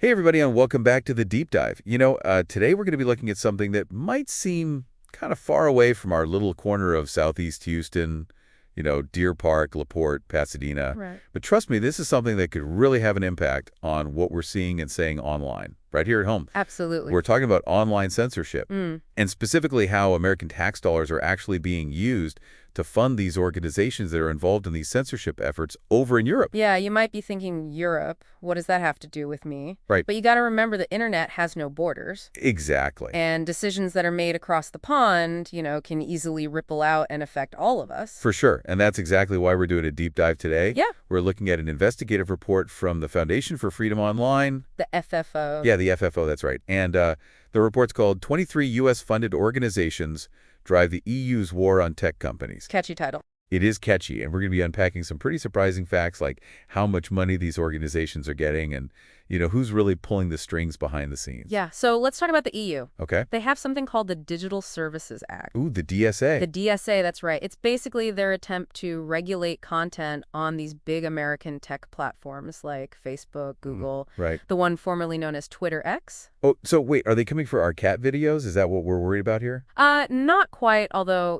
Hey, everybody, and welcome back to the Deep Dive. Today we're going to be looking at something that might seem kind of far away from our little corner of Southeast Houston, Deer Park, LaPorte, Pasadena. Right. But trust me, this is something that could really have an impact on what we're seeing and saying online, right here at home. Absolutely. We're talking about online censorship, Mm. and specifically how American tax dollars are actually being used to fund these organizations that are involved in these censorship efforts over in Europe. Yeah, you might be thinking Europe. What does that have to do with me? Right. But you got to remember the internet has no borders. Exactly. And decisions that are made across the pond, can easily ripple out and affect all of us. For sure. And that's exactly why we're doing a deep dive today. Yeah. We're looking at an investigative report from the Foundation for Freedom Online. The FFO. Yeah, the FFO, that's right. And the report's called 23 U.S.-Funded Organizations Drive the EU's War on Tech Companies. Catchy title. It is catchy, and we're going to be unpacking some pretty surprising facts like how much money these organizations are getting and, who's really pulling the strings behind the scenes. Yeah, so let's talk about the EU. Okay. They have something called the Digital Services Act. Ooh, the DSA. The DSA, that's right. It's basically their attempt to regulate content on these big American tech platforms like Facebook, Google, Right. the one formerly known as Twitter X. Oh, so wait, are they coming for our cat videos? Is that what we're worried about here? Not quite, although,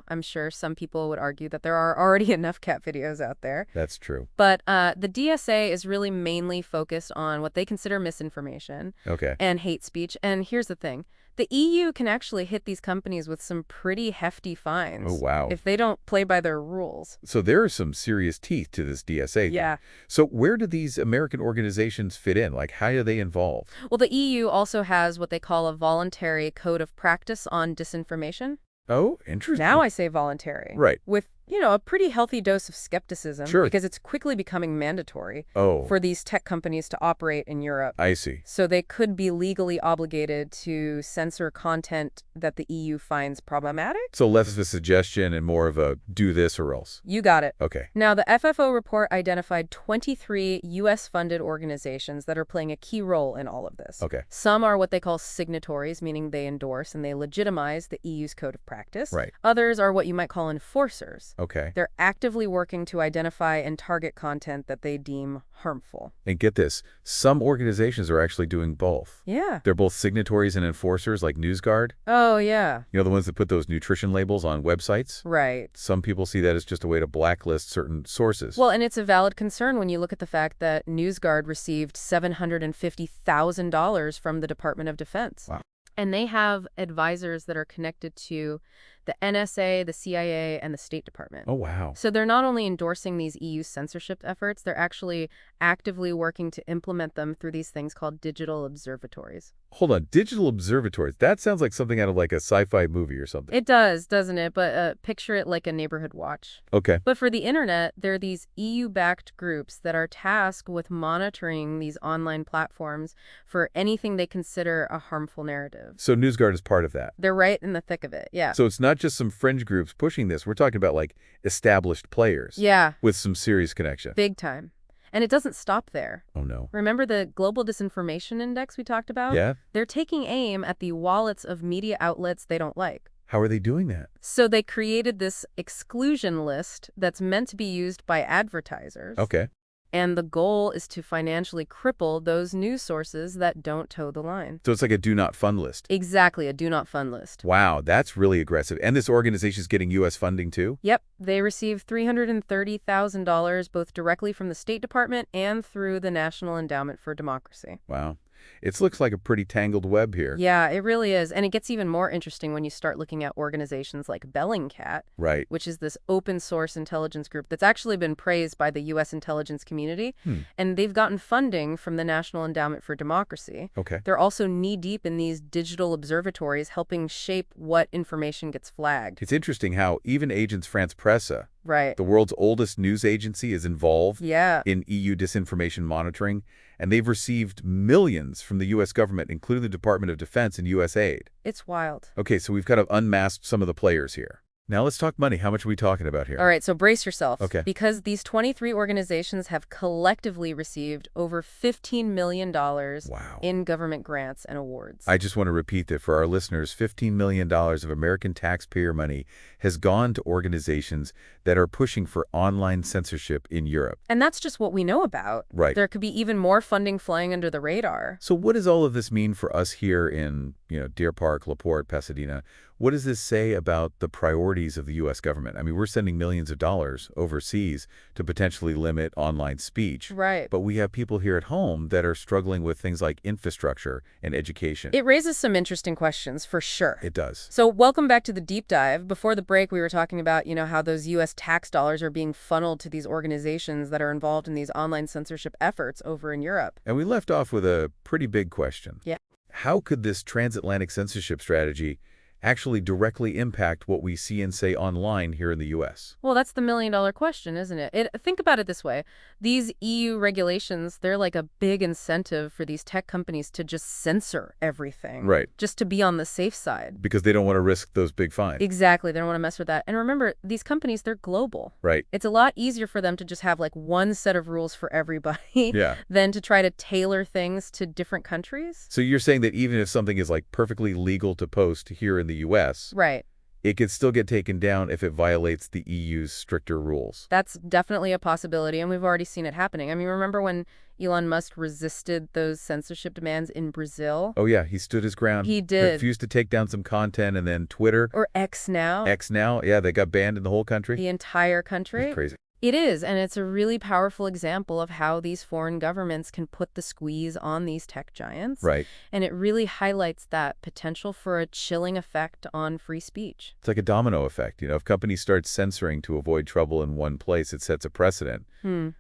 I'm sure some people would argue that there are already enough cat videos out there. That's true. But the DSA is really mainly focused on what they consider misinformation Okay. and hate speech. And here's the thing. The EU can actually hit these companies with some pretty hefty fines. Oh, wow. If they don't play by their rules. So there are some serious teeth to this DSA thing. Yeah. So where do these American organizations fit in? Like, how are they involved? Well, the EU also has what they call a voluntary code of practice on disinformation. Oh, interesting. Now I say voluntary. Right. With, a pretty healthy dose of skepticism. Sure. Because it's quickly becoming mandatory Oh, for these tech companies to operate in Europe. I see. So they could be legally obligated to censor content that the EU finds problematic? So less of a suggestion and more of a do this or else. You got it. Okay. Now, the FFO report identified 23 U.S.-funded organizations that are playing a key role in all of this. Okay. Some are what they call signatories, meaning they endorse and they legitimize the EU's code of practice. Right. Others are what you might call enforcers. Okay. They're actively working to identify and target content that they deem harmful. And get this, some organizations are actually doing both. Yeah. They're both signatories and enforcers like NewsGuard. Oh, yeah. The ones that put those nutrition labels on websites. Right. Some people see that as just a way to blacklist certain sources. Well, and it's a valid concern when you look at the fact that NewsGuard received $750,000 from the Department of Defense. Wow. And they have advisors that are connected to the NSA, the CIA, and the State Department. Oh, wow. So they're not only endorsing these EU censorship efforts, they're actually actively working to implement them through these things called digital observatories. Hold on, digital observatories. That sounds like something out of like a sci-fi movie or something. It does, doesn't it? But picture it like a neighborhood watch. Okay. But for the internet, there are these EU-backed groups that are tasked with monitoring these online platforms for anything they consider a harmful narrative. So NewsGuard is part of that. They're right in the thick of it, yeah. So it's not just some fringe groups pushing this. We're talking about like established players. Yeah. With some serious connection. Big time. And it doesn't stop there. Oh, no. Remember the Global Disinformation Index we talked about? Yeah? They're taking aim at the wallets of media outlets they don't like. How are they doing that? So they created this exclusion list that's meant to be used by advertisers. Okay. And the goal is to financially cripple those news sources that don't toe the line. So it's like a do not fund list. Exactly, a do not fund list. Wow, that's really aggressive. And this organization is getting U.S. funding too? Yep, they received $330,000 both directly from the State Department and through the National Endowment for Democracy. Wow. It looks like a pretty tangled web here. Yeah, it really is. And it gets even more interesting when you start looking at organizations like Bellingcat, Right. which is this open source intelligence group that's actually been praised by the U.S. intelligence community. And they've gotten funding from the National Endowment for Democracy. Okay. They're also knee-deep in these digital observatories helping shape what information gets flagged. It's interesting how even Agence France-Presse, Right. the world's oldest news agency, is involved Yeah. in EU disinformation monitoring, and they've received millions from the U.S. government, including the Department of Defense and U.S. aid. It's wild. Okay, so we've kind of unmasked some of the players here. Now let's talk money. How much are we talking about All here? right, so brace yourself, Okay. because these 23 organizations have collectively received over $15 million Wow. in government grants and awards. I just want to repeat that for our listeners, $15 million of American taxpayer money has gone to organizations that are pushing for online censorship in Europe. And that's just what we know about. Right. There could be even more funding flying under the radar. So what does all of this mean for us here in, Deer Park, LaPorte, Pasadena? What does this say about the priorities of the U.S. government? I mean, we're sending millions of dollars overseas to potentially limit online speech. Right. But we have people here at home that are struggling with things like infrastructure and education. It raises some interesting questions, for sure. It does. So welcome back to the deep dive. Before the break, we were talking about, how those U.S. tax dollars are being funneled to these organizations that are involved in these online censorship efforts over in Europe. And we left off with a pretty big question. Yeah. How could this transatlantic censorship strategy actually directly impact what we see and say online here in the U.S.? Well, that's the million-dollar question, isn't it? Think about it this way. These EU regulations, they're like a big incentive for these tech companies to just censor everything. Right. Just to be on the safe side. Because they don't want to risk those big fines. Exactly. They don't want to mess with that. And remember, these companies, they're global. Right. It's a lot easier for them to just have like one set of rules for everybody Yeah. than to try to tailor things to different countries. So you're saying that even if something is like perfectly legal to post here in the U.S., Right. it could still get taken down if it violates the EU's stricter rules. That's definitely a possibility, and we've already seen it happening. I mean, remember when Elon Musk resisted those censorship demands in Brazil? Oh, yeah, he stood his ground. He did. Refused to take down some content, and then Twitter, Or X now. X now, yeah, they got banned in the whole country. The entire country. It's crazy. It is, and it's a really powerful example of how these foreign governments can put the squeeze on these tech giants. Right. And it really highlights that potential for a chilling effect on free speech. It's like a domino effect. If companies start censoring to avoid trouble in one place, it sets a precedent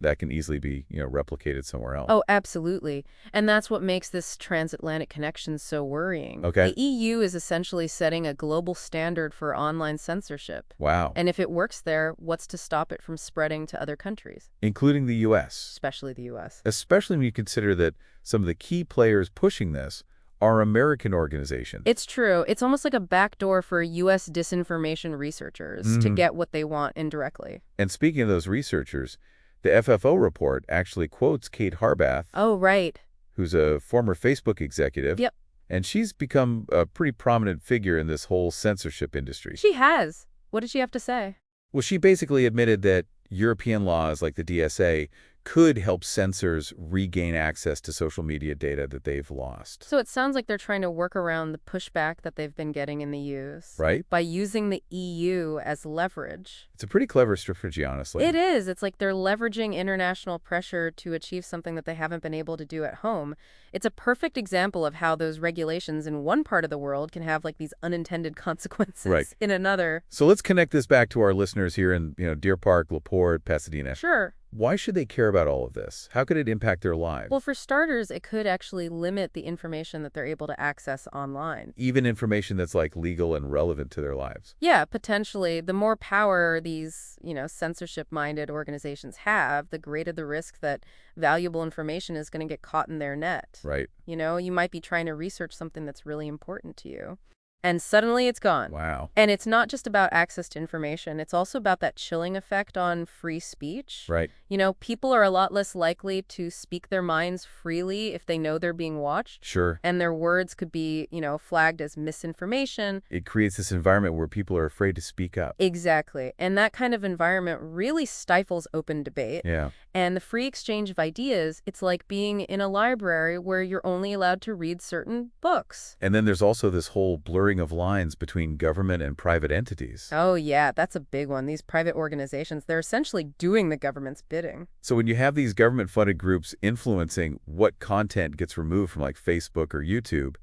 that can easily be, replicated somewhere else. Oh, absolutely. And that's what makes this transatlantic connection so worrying. Okay. The EU is essentially setting a global standard for online censorship. Wow. And if it works there, what's to stop it from spreading to other countries, Including the U.S. especially the U.S.? Especially when you consider that some of the key players pushing this are American organizations. It's true. It's almost like a backdoor for U.S. disinformation researchers to get what they want indirectly. And speaking of those researchers, the FFO report actually quotes Kate Harbath, Oh, right. who's a former Facebook executive. Yep. And she's become a pretty prominent figure in this whole censorship industry. She has. What did she have to say? Well, she basically admitted that European laws like the DSA could help censors regain access to social media data that they've lost. So it sounds like they're trying to work around the pushback that they've been getting in the US. Right? By using the EU as leverage. It's a pretty clever strategy, honestly. It is. It's like they're leveraging international pressure to achieve something that they haven't been able to do at home. It's a perfect example of how those regulations in one part of the world can have like these unintended consequences in another. So let's connect this back to our listeners here in, Deer Park, LaPorte, Pasadena. Sure. Why should they care about all of this? How could it impact their lives? Well, for starters, it could actually limit the information that they're able to access online. Even information that's like legal and relevant to their lives. Yeah, potentially. The more power these, censorship-minded organizations have, the greater the risk that valuable information is going to get caught in their net. Right. You might be trying to research something that's really important to you, and suddenly it's gone. Wow. And it's not just about access to information. It's also about that chilling effect on free speech. Right. People are a lot less likely to speak their minds freely if they know they're being watched. Sure. And their words could be, flagged as misinformation. It creates this environment where people are afraid to speak up. Exactly. And that kind of environment really stifles open debate. Yeah. And the free exchange of ideas, it's like being in a library where you're only allowed to read certain books. And then there's also this whole blurring of lines between government and private entities. Oh, yeah, that's a big one. These private organizations, they're essentially doing the government's bidding. So when you have these government-funded groups influencing what content gets removed from like Facebook or YouTube,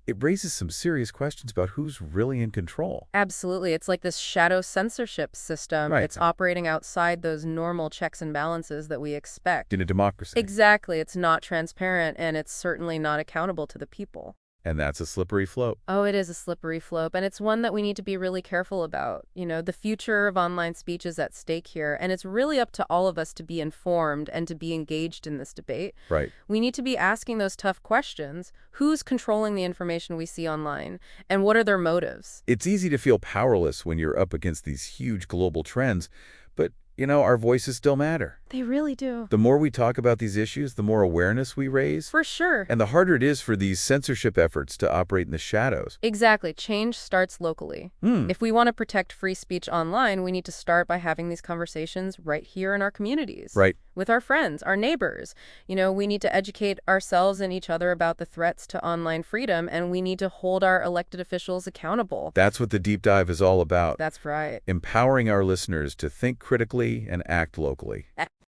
it raises some serious questions about who's really in control. Absolutely. It's like this shadow censorship system. Right. It's operating outside those normal checks and balances that we expect. In a democracy. Exactly. It's not transparent, and it's certainly not accountable to the people. And that's a slippery slope. Oh, it is a slippery slope, and it's one that we need to be really careful about. The future of online speech is at stake here, and it's really up to all of us to be informed and to be engaged in this debate. Right. We need to be asking those tough questions. Who's controlling the information we see online, and what are their motives? It's easy to feel powerless when you're up against these huge global trends, but, our voices still matter. They really do. The more we talk about these issues, the more awareness we raise. For sure. And the harder it is for these censorship efforts to operate in the shadows. Exactly. Change starts locally. If we want to protect free speech online, we need to start by having these conversations right here in our communities. Right. With our friends, our neighbors. We need to educate ourselves and each other about the threats to online freedom, and we need to hold our elected officials accountable. That's what the deep dive is all about. That's right. Empowering our listeners to think critically and act locally.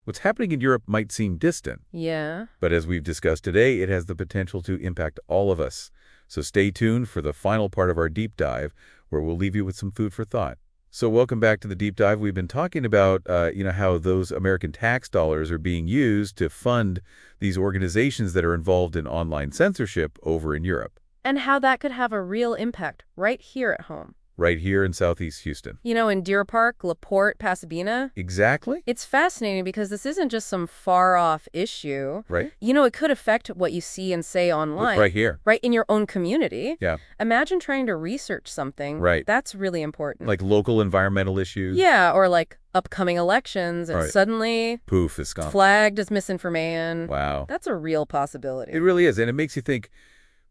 What's happening in Europe might seem distant. Yeah. But as we've discussed today, it has the potential to impact all of us. So stay tuned for the final part of our deep dive, where we'll leave you with some food for thought. So welcome back to the deep dive. We've been talking about, how those American tax dollars are being used to fund these organizations that are involved in online censorship over in Europe. And how that could have a real impact right here at home. Right here in Southeast Houston. In Deer Park, LaPorte, Pasadena. Exactly. It's fascinating because this isn't just some far-off issue. Right. It could affect what you see and say online. Right here. Right in your own community. Yeah. Imagine trying to research something. Right. That's really important. Like local environmental issues. Yeah, or like upcoming elections, and Right. suddenly Poof, it's gone. flagged as misinformation. Wow. That's a real possibility. It really is. And it makes you think,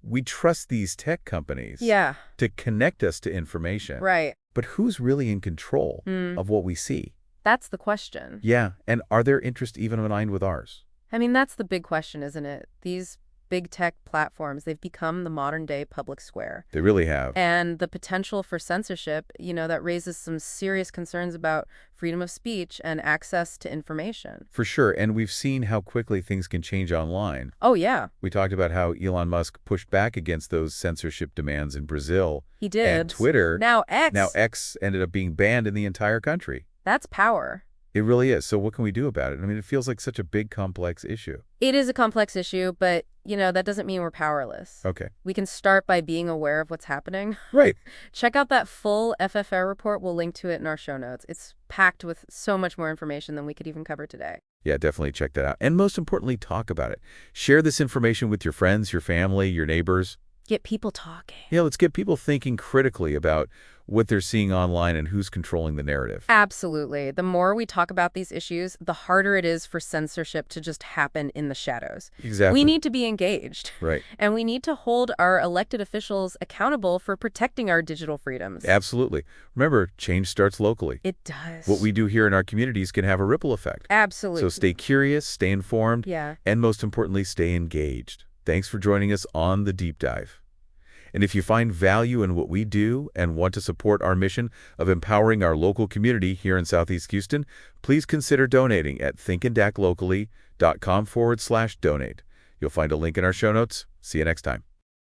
we trust these tech companies Yeah. to connect us to information. Right. But who's really in control of what we see? That's the question. Yeah, and are their interests even aligned with ours? I mean, that's the big question, isn't it? These big tech platforms, they've become the modern-day public square. They really have. And the potential for censorship, that raises some serious concerns about freedom of speech and access to information. For sure, and we've seen how quickly things can change online. Oh, yeah. We talked about how Elon Musk pushed back against those censorship demands in Brazil. He did. And Twitter. Now X. Now X ended up being banned in the entire country. That's power. It really is. So what can we do about it? I mean, it feels like such a big, complex issue. It is a complex issue, but, that doesn't mean we're powerless. Okay. We can start by being aware of what's happening. Right. Check out that full FFR report. We'll link to it in our show notes. It's packed with so much more information than we could even cover today. Yeah, definitely check that out. And most importantly, talk about it. Share this information with your friends, your family, your neighbors. Get people talking. Yeah, let's get people thinking critically about what they're seeing online and who's controlling the narrative. Absolutely. The more we talk about these issues, the harder it is for censorship to just happen in the shadows. Exactly. We need to be engaged. Right. And we need to hold our elected officials accountable for protecting our digital freedoms. Absolutely. Remember, change starts locally. It does. What we do here in our communities can have a ripple effect. Absolutely. So stay curious, stay informed, Yeah. and most importantly, stay engaged. Thanks for joining us on The Deep Dive. And if you find value in what we do and want to support our mission of empowering our local community here in Southeast Houston, please consider donating at thinkandactlocally.com/donate. You'll find a link in our show notes. See you next time.